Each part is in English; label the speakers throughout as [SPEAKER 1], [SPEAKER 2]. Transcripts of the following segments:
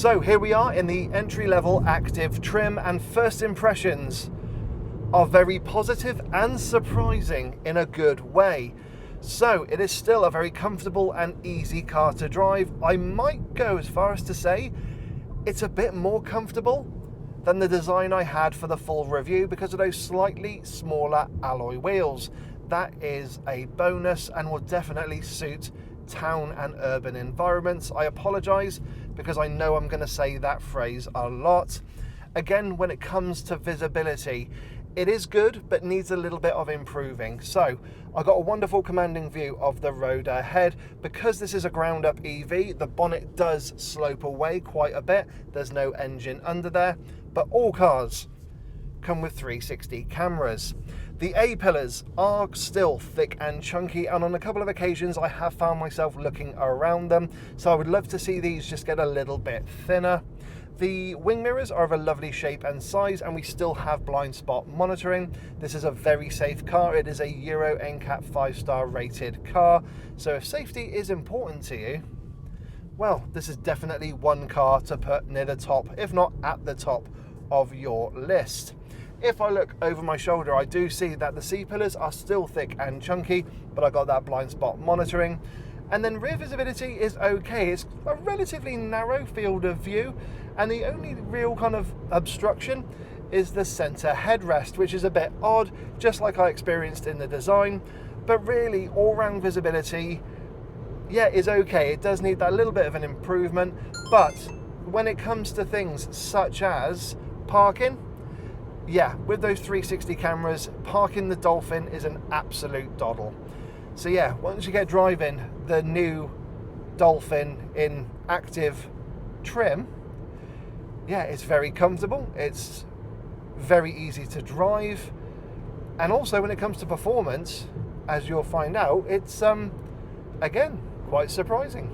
[SPEAKER 1] So here we are in the entry-level active trim, and first impressions are very positive and surprising in a good way. So it is still a very comfortable and easy car to drive. I might go as far as to say it's a bit more comfortable than the design I had for the full review because of those slightly smaller alloy wheels. That is a bonus and will definitely suit town and urban environments. I apologise because I know I'm going to say that phrase a lot. Again, when it comes to visibility, it is good, but needs a little bit of improving. So I got a wonderful commanding view of the road ahead. Because this is a ground up EV, the bonnet does slope away quite a bit. There's no engine under there, but all cars come with 360 cameras. The A-pillars are still thick and chunky, and on a couple of occasions I have found myself looking around them, so I would love to see these just get a little bit thinner. The wing mirrors are of a lovely shape and size, and we still have blind spot monitoring. This is a very safe car. It is a Euro NCAP 5-star rated car, so if safety is important to you, well, this is definitely one car to put near the top, if not at the top of your list. If I look over my shoulder, I do see that the C-pillars are still thick and chunky, but I got that blind spot monitoring. And then rear visibility is okay. It's a relatively narrow field of view, and the only real kind of obstruction is the center headrest, which is a bit odd, just like I experienced in the design. But really, all-round visibility, yeah, is okay. It does need that little bit of an improvement, but when it comes to things such as parking, yeah, with those 360 cameras, parking the Dolphin is an absolute doddle. So yeah, once you get driving the new Dolphin in active trim, yeah, it's very comfortable, it's very easy to drive, and also when it comes to performance, as you'll find out, it's again, quite surprising.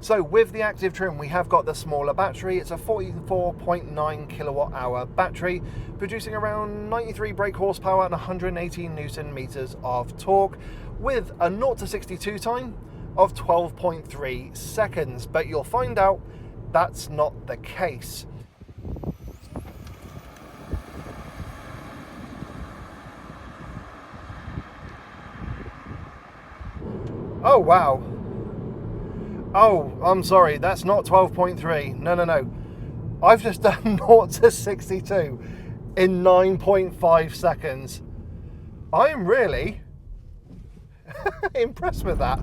[SPEAKER 1] So with the active trim, we have got the smaller battery. It's a 44.9 kilowatt hour battery, producing around 93 brake horsepower and 118 Newton meters of torque, with a 0 to 62 time of 12.3 seconds. But you'll find out that's not the case. Oh, wow. Oh, I'm sorry, that's not 12.3. No. I've just done 0 to 62 in 9.5 seconds. I am really impressed with that.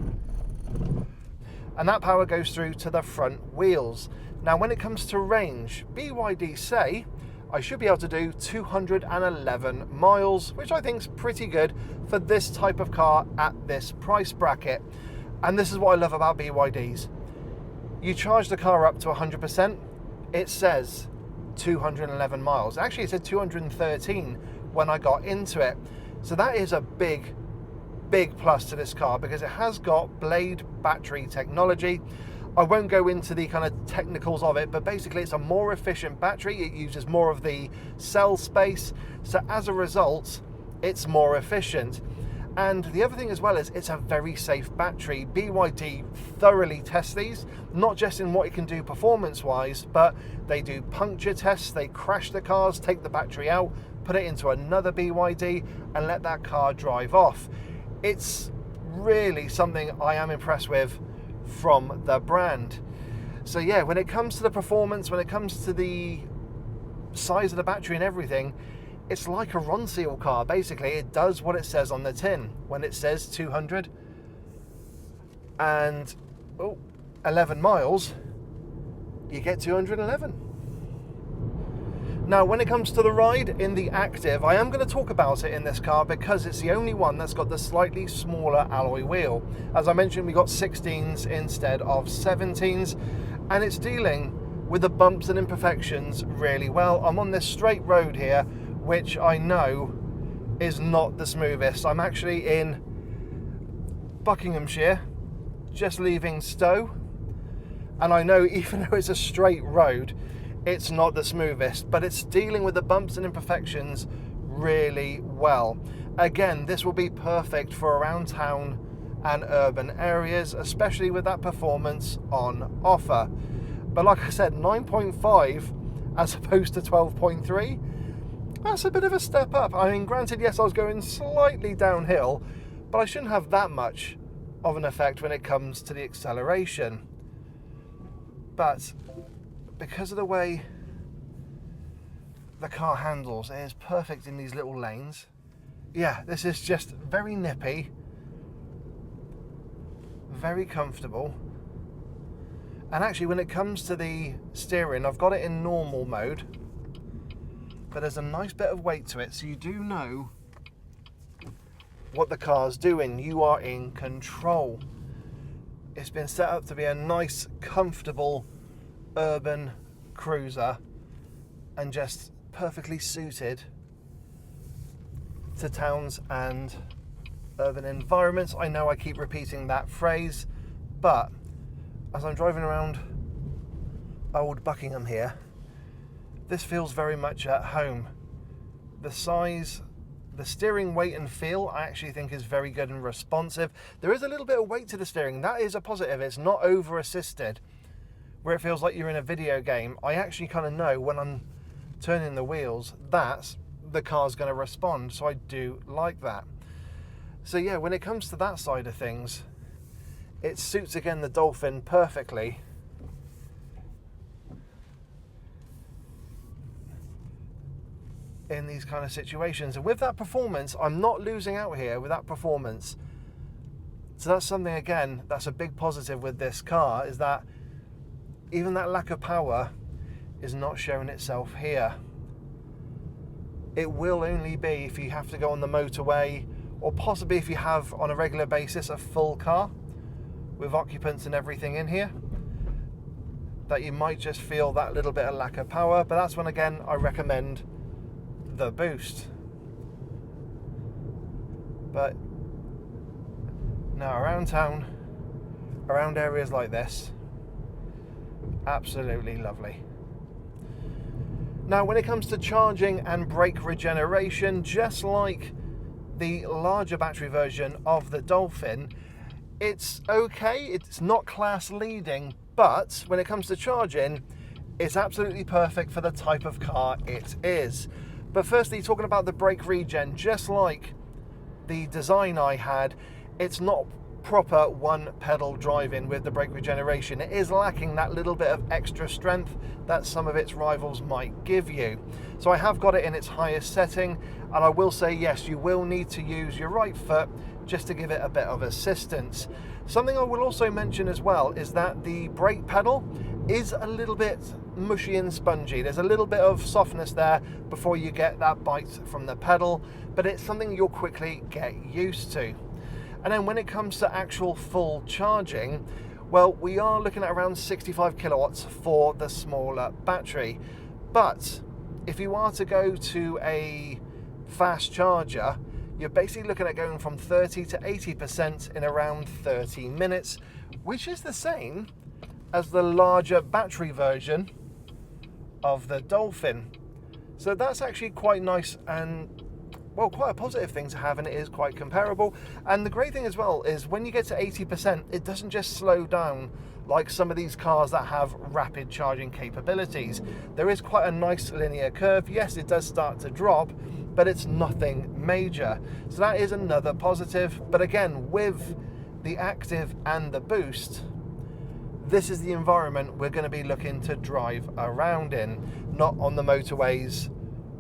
[SPEAKER 1] And that power goes through to the front wheels. Now, when it comes to range, BYD say I should be able to do 211 miles, which I think is pretty good for this type of car at this price bracket. And this is what I love about BYDs. You charge the car up to 100%, it says 211 miles. Actually, it said 213 when I got into it. So that is a big plus to this car because it has got Blade battery technology. I won't go into the kind of technicals of it, but basically it's a more efficient battery. It uses more of the cell space. So as a result, it's more efficient. And the other thing as well is it's a very safe battery. BYD thoroughly test these, not just in what it can do performance-wise, but they do puncture tests, they crash the cars, take the battery out, put it into another BYD, and let that car drive off. It's really something I am impressed with from the brand. So yeah, when it comes to the performance, when it comes to the size of the battery and everything, it's like a Ronseal car. Basically, it does what it says on the tin. When it says 211 miles, you get 211. Now, when it comes to the ride in the Active, I am going to talk about it in this car because it's the only one that's got the slightly smaller alloy wheel. As I mentioned, we got 16s instead of 17s, and it's dealing with the bumps and imperfections really well. I'm on this straight road here, which I know is not the smoothest. I'm actually in Buckinghamshire, just leaving Stowe, and I know even though it's a straight road, it's not the smoothest, but it's dealing with the bumps and imperfections really well. Again, this will be perfect for around town and urban areas, especially with that performance on offer. But like I said, 9.5 as opposed to 12.3, that's a bit of a step up. I mean, granted, yes, I was going slightly downhill, but I shouldn't have that much of an effect when it comes to the acceleration. But because of the way the car handles, it is perfect in these little lanes. Yeah, this is just very nippy, very comfortable. And actually, when it comes to the steering, I've got it in normal mode, but there's a nice bit of weight to it, so you do know what the car's doing. You are in control. It's been set up to be a nice, comfortable urban cruiser and just perfectly suited to towns and urban environments. I know I keep repeating that phrase, but as I'm driving around old Buckingham here, this feels very much at home. The size, the steering weight and feel, I actually think is very good and responsive. There is a little bit of weight to the steering. That is a positive. It's not over assisted where it feels like you're in a video game. I actually kind of know when I'm turning the wheels that the car's going to respond, so I do like that. So yeah, when it comes to that side of things, it suits again the Dolphin perfectly. In these kind of situations, and with that performance, I'm not losing out here with that performance. So that's something, again, that's a big positive with this car, is that even that lack of power is not showing itself here. It will only be if you have to go on the motorway, or possibly if you have on a regular basis a full car with occupants and everything in here, that you might just feel that little bit of lack of power. But that's when, again, I recommend the boost. But now around town, around areas like this, absolutely lovely. Now when it comes to charging and brake regeneration, just like the larger battery version of the Dolphin, it's okay. It's not class leading, but when it comes to charging, it's absolutely perfect for the type of car it is. But firstly, talking about the brake regen, just like the design I had, it's not proper one pedal driving with the brake regeneration. It is lacking that little bit of extra strength that some of its rivals might give you. So I have got it in its highest setting, and I will say, yes, you will need to use your right foot just to give it a bit of assistance. Something I will also mention as well is that the brake pedal is a little bit mushy and spongy. There's a little bit of softness there before you get that bite from the pedal, but it's something you'll quickly get used to. And then when it comes to actual full charging, well, we are looking at around 65 kilowatts for the smaller battery. But if you are to go to a fast charger, you're basically looking at going from 30 to 80% in around 30 minutes, which is the same as the larger battery version of the Dolphin. So that's actually quite nice and, well, quite a positive thing to have, and it is quite comparable. And the great thing as well is when you get to 80%, it doesn't just slow down like some of these cars that have rapid charging capabilities. There is quite a nice linear curve. Yes, it does start to drop, but it's nothing major. So that is another positive. But again, with the active and the boost, this is the environment we're going to be looking to drive around in, not on the motorways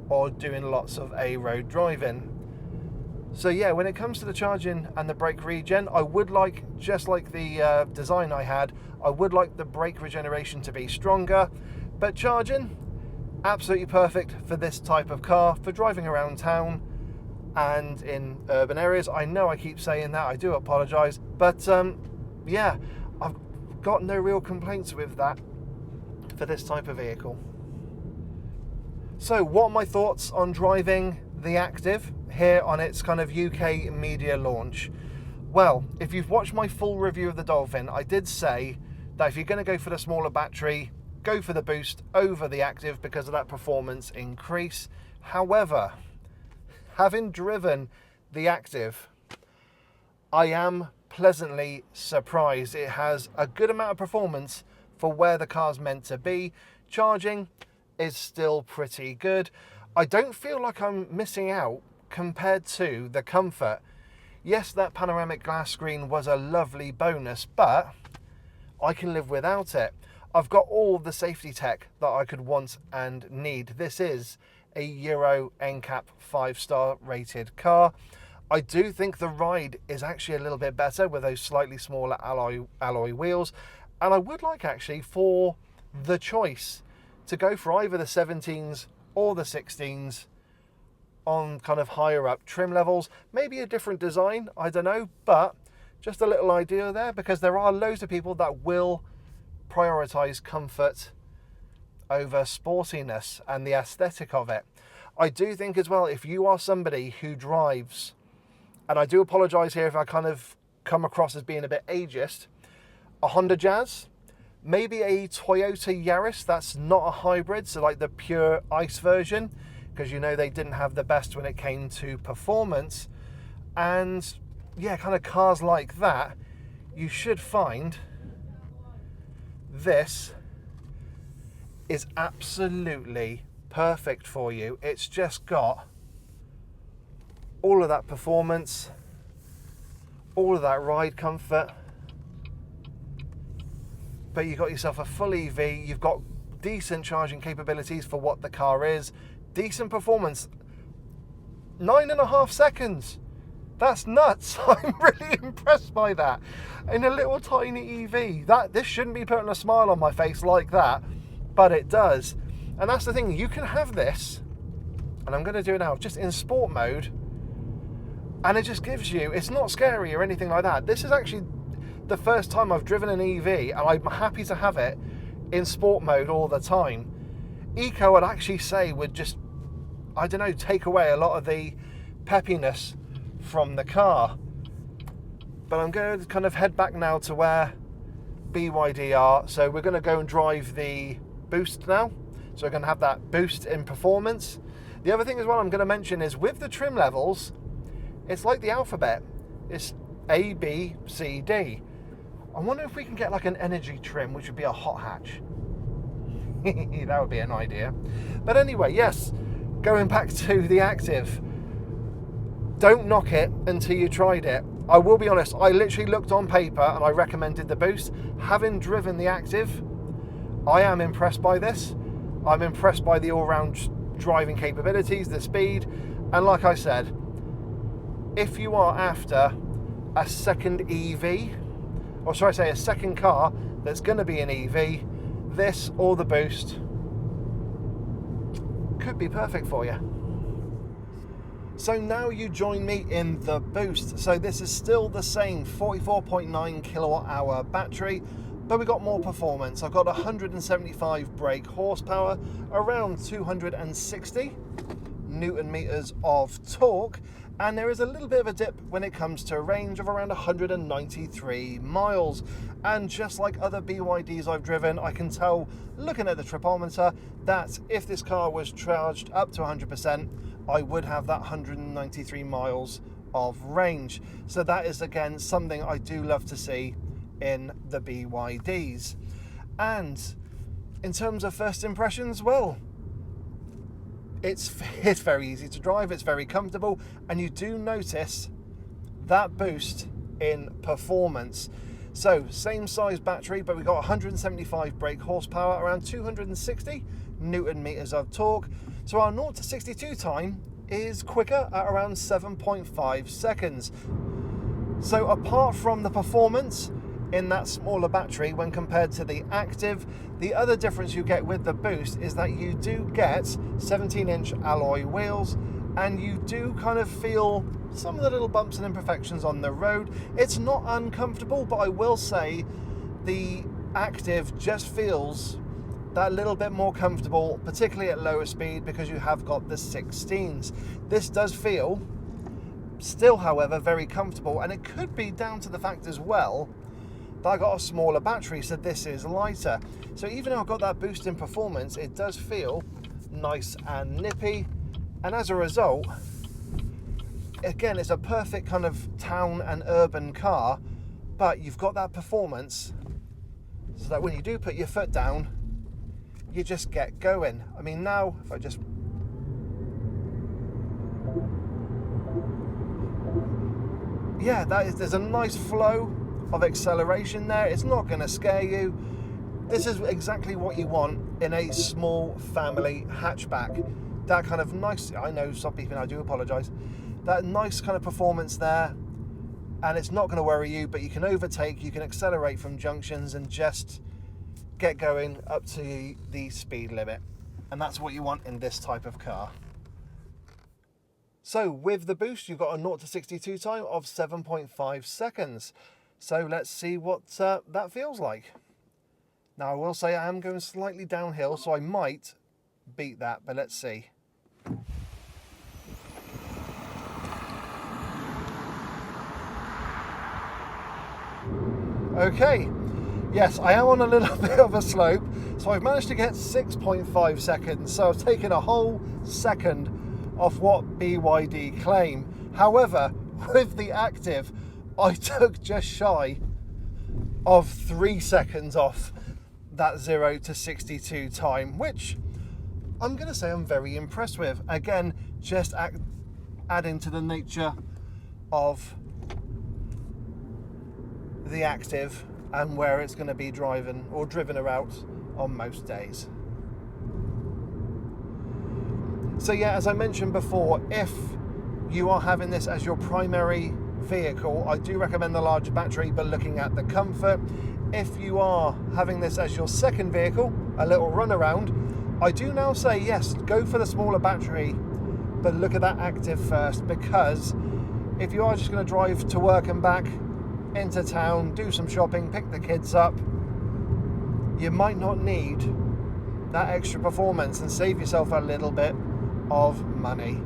[SPEAKER 1] or doing lots of A-road driving. So yeah, when it comes to the charging and the brake regen, I would like, just like the design I had, I would like the brake regeneration to be stronger, but charging, absolutely perfect for this type of car, for driving around town and in urban areas. I know I keep saying that, I do apologise, but yeah, I've got no real complaints with that for this type of vehicle. So what are my thoughts on driving the Active here on its kind of UK media launch? Well, if you've watched my full review of the Dolphin, I did say that if you're going to go for the smaller battery, go for the boost over the Active because of that performance increase. However, having driven the Active, I am pleasantly surprised. It has a good amount of performance for where the car's meant to be. Charging is still pretty good. I don't feel like I'm missing out compared to the comfort. Yes, that panoramic glass screen was a lovely bonus, but I can live without it. I've got all the safety tech that I could want and need. This is a Euro NCAP 5-star rated car. I do think the ride is actually a little bit better with those slightly smaller alloy wheels. And I would like actually for the choice to go for either the 17s or the 16s on kind of higher up trim levels. Maybe a different design, I don't know, but just a little idea there, because there are loads of people that will prioritize comfort over sportiness and the aesthetic of it. I do think as well, if you are somebody who drives, and I do apologize here if I kind of come across as being a bit ageist, a Honda Jazz, maybe a Toyota Yaris that's not a hybrid, so like the pure ICE version, because you know they didn't have the best when it came to performance. And yeah, kind of cars like that, you should find this is absolutely perfect for you. It's just got all of that performance, all of that ride comfort, but you've got yourself a full EV, you've got decent charging capabilities for what the car is, decent performance, 9.5 seconds. That's nuts. I'm really impressed by that. In a little tiny EV, this shouldn't be putting a smile on my face like that, but it does. And that's the thing, you can have this, and I'm going to do it now, just in sport mode, and it just gives you, it's not scary or anything like that. This is actually the first time I've driven an EV, and I'm happy to have it in sport mode all the time. Eco, I'd actually say, would just, I don't know, take away a lot of the peppiness from the car. But I'm going to kind of head back now to where BYD are. So we're going to go and drive the Boost now. So we're going to have that boost in performance. The other thing as well I'm going to mention is with the trim levels, it's like the alphabet. It's A, B, C, D. I wonder if we can get like an energy trim, which would be a hot hatch. That would be an idea. But anyway, yes, going back to the Active. Don't knock it until you tried it. I will be honest, I literally looked on paper and I recommended the Boost. Having driven the Active, I am impressed by this. I'm impressed by the all-round driving capabilities, the speed, and like I said, if you are after a second EV, or should I say a second car that's going to be an EV, this or the Boost could be perfect for you. So now you join me in the Boost. So this is still the same 44.9 kilowatt hour battery, but we got more performance. I've got 175 brake horsepower, around 260 Newton meters of torque, and there is a little bit of a dip when it comes to range of around 193 miles. And just like other BYDs I've driven, I can tell looking at the tripometer that if this car was charged up to 100%, I would have that 193 miles of range. So that is again something I do love to see in the BYDs. And in terms of first impressions, well, it's very easy to drive, it's very comfortable, and you do notice that boost in performance. So same size battery, but we've got 175 brake horsepower, around 260 Newton meters of torque. So our 0 to 62 time is quicker at around 7.5 seconds. So apart from the performance in that smaller battery when compared to the Active, the other difference you get with the Boost is that you do get 17-inch alloy wheels, and you do kind of feel some of the little bumps and imperfections on the road. It's not uncomfortable, but I will say the Active just feels that little bit more comfortable, particularly at lower speed, because you have got the 16s. This does feel still, however, very comfortable, and it could be down to the fact as well that I got a smaller battery, so this is lighter. So even though I've got that boost in performance, it does feel nice and nippy, and as a result, again, it's a perfect kind of town and urban car, but you've got that performance so that when you do put your foot down, you just get going. I mean, now if I just, yeah, there's a nice flow of acceleration there. It's not going to scare you. This is exactly what you want in a small family hatchback. That kind of nice, I know some people, I do apologise, that nice kind of performance there, and it's not going to worry you, but you can overtake, you can accelerate from junctions and just get going up to the speed limit. And that's what you want in this type of car. So with the boost, you've got a 0 to 62 time of 7.5 seconds. So let's see what that feels like. Now I will say I am going slightly downhill, so I might beat that, but let's see. Okay, yes, I am on a little bit of a slope, so I've managed to get 6.5 seconds, so I've taken a whole second off what BYD claim. However, with the active, I took just shy of 3 seconds off that 0 to 62 time, which I'm going to say I'm very impressed with. Again, just adding to the nature of the active and where it's going to be driving or driven about on most days. So yeah, as I mentioned before, if you are having this as your primary vehicle, I do recommend the larger battery, but looking at the comfort. If you are having this as your second vehicle, a little run around, I do now say yes, go for the smaller battery, but look at that active first, because if you are just going to drive to work and back, into town, do some shopping, pick the kids up, you might not need that extra performance and save yourself a little bit of money.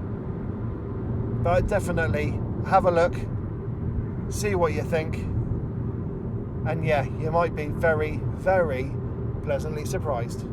[SPEAKER 1] But definitely have a look, see what you think, and yeah, you might be very, very pleasantly surprised.